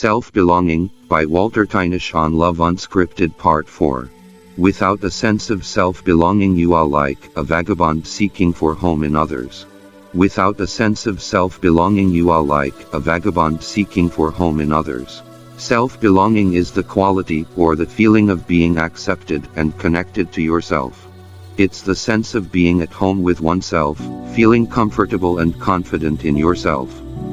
Self-Belonging, by Walter Tynash on Love Unscripted Part 4. Without a sense of self-belonging you are like a vagabond seeking for home in others. Without a sense of self-belonging you are like a vagabond seeking for home in others. Self-belonging is the quality or the feeling of being accepted and connected to yourself. It's the sense of being at home with oneself, feeling comfortable and confident in yourself.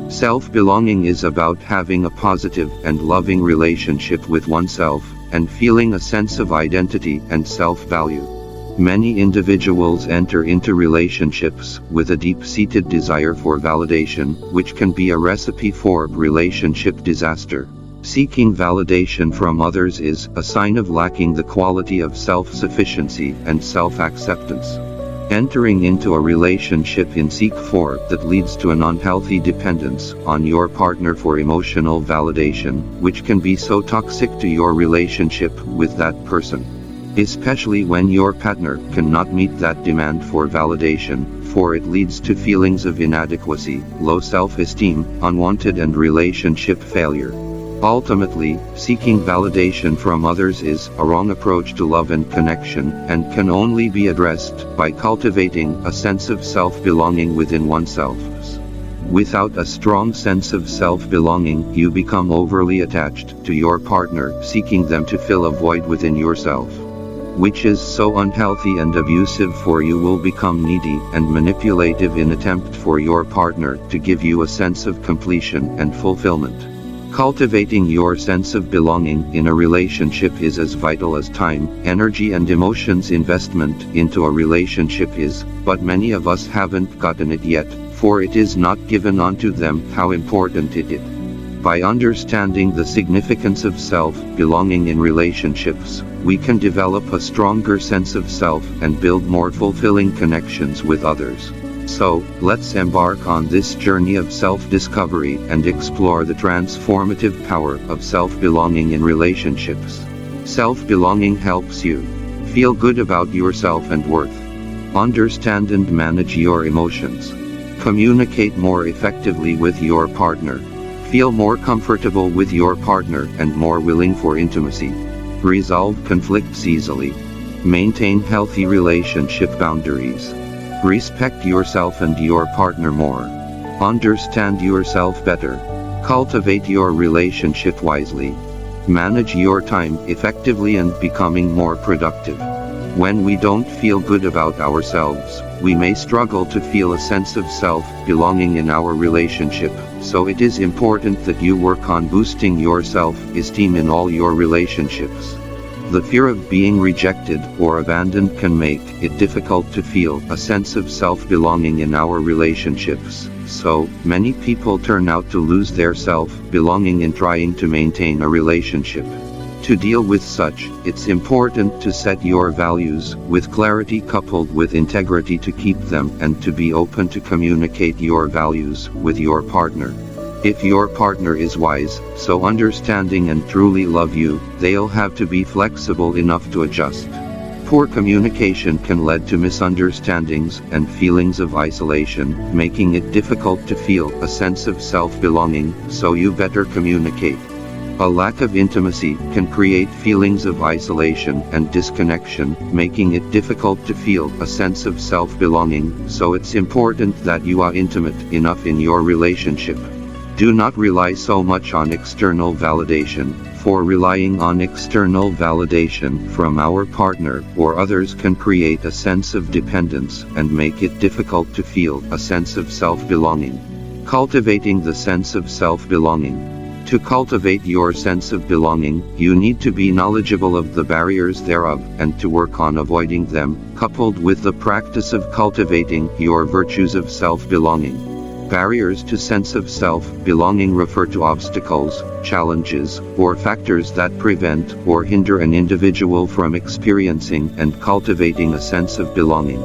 Self-belonging is about having a positive and loving relationship with oneself, and feeling a sense of identity and self-value. Many individuals enter into relationships with a deep-seated desire for validation, which can be a recipe for relationship disaster. Seeking validation from others is a sign of lacking the quality of self-sufficiency and self-acceptance. Entering into a relationship in seek for that leads to an unhealthy dependence on your partner for emotional validation, which can be so toxic to your relationship with that person. Especially when your partner cannot meet that demand for validation, for it leads to feelings of inadequacy, low self-esteem, unwanted and relationship failure. Ultimately, seeking validation from others is a wrong approach to love and connection, and can only be addressed by cultivating a sense of self-belonging within oneself. Without a strong sense of self-belonging, you become overly attached to your partner, seeking them to fill a void within yourself, which is so unhealthy and abusive, for you will become needy and manipulative in attempt for your partner to give you a sense of completion and fulfillment. Cultivating your sense of belonging in a relationship is as vital as time, energy and emotions investment into a relationship is, but many of us haven't gotten it yet, for it is not given unto them how important it is. By understanding the significance of self-belonging in relationships, we can develop a stronger sense of self and build more fulfilling connections with others. So, let's embark on this journey of self-discovery and explore the transformative power of self-belonging in relationships. Self-belonging helps you feel good about yourself and worth, understand and manage your emotions, communicate more effectively with your partner, feel more comfortable with your partner and more willing for intimacy, resolve conflicts easily, maintain healthy relationship boundaries, respect yourself and your partner more, understand yourself better, cultivate your relationship wisely, manage your time effectively and becoming more productive. When we don't feel good about ourselves, we may struggle to feel a sense of self-belonging in our relationship, so it is important that you work on boosting your self-esteem in all your relationships. The fear of being rejected or abandoned can make it difficult to feel a sense of self-belonging in our relationships, so many people turn out to lose their self-belonging in trying to maintain a relationship. To deal with such, it's important to set your values with clarity coupled with integrity to keep them, and to be open to communicate your values with your partner. If your partner is wise, so understanding and truly love you, they'll have to be flexible enough to adjust. Poor communication can lead to misunderstandings and feelings of isolation, making it difficult to feel a sense of self-belonging, so you better communicate. A lack of intimacy can create feelings of isolation and disconnection, making it difficult to feel a sense of self-belonging, so it's important that you are intimate enough in your relationship. Do not rely so much on external validation, for relying on external validation from our partner or others can create a sense of dependence and make it difficult to feel a sense of self-belonging. Cultivating the sense of self-belonging. To cultivate your sense of belonging, you need to be knowledgeable of the barriers thereof, and to work on avoiding them, coupled with the practice of cultivating your virtues of self-belonging. Barriers to sense of self-belonging refer to obstacles, challenges, or factors that prevent or hinder an individual from experiencing and cultivating a sense of belonging.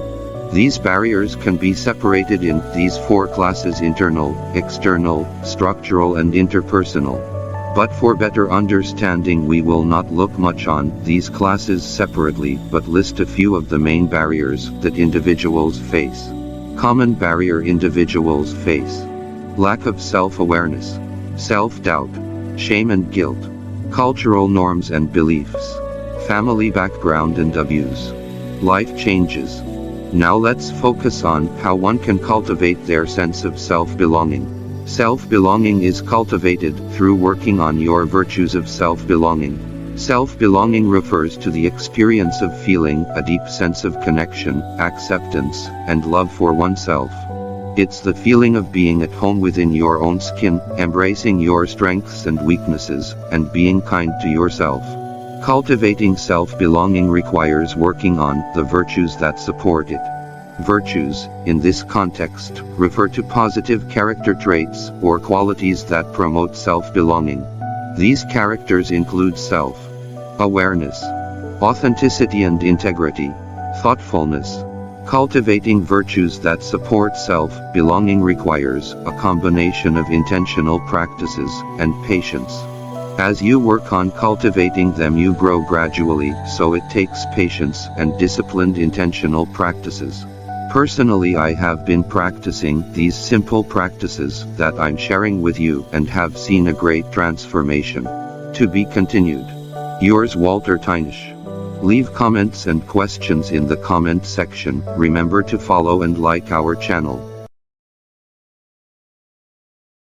These barriers can be separated in these four classes: internal, external, structural and interpersonal. But for better understanding we will not look much on these classes separately, but list a few of the main barriers that individuals face. Common barrier individuals face: lack of self-awareness, self-doubt, shame and guilt, cultural norms and beliefs, family background and abuse. Life changes. Now let's focus on how one can cultivate their sense of self-belonging. Self-belonging is cultivated through working on your virtues of self-belonging. Self-belonging refers to the experience of feeling a deep sense of connection, acceptance, and love for oneself. It's the feeling of being at home within your own skin, embracing your strengths and weaknesses, and being kind to yourself. Cultivating self-belonging requires working on the virtues that support it. Virtues, in this context, refer to positive character traits or qualities that promote self-belonging. These characters include self-awareness, authenticity and integrity, thoughtfulness. Cultivating virtues that support self-belonging requires a combination of intentional practices and patience. As you work on cultivating them, you grow gradually, so it takes patience and disciplined intentional practices. Personally, I have been practicing these simple practices that I'm sharing with you and have seen a great transformation. To be continued. Yours, Walter Tynash. Leave comments and questions in the comment section. Remember to follow and like our channel.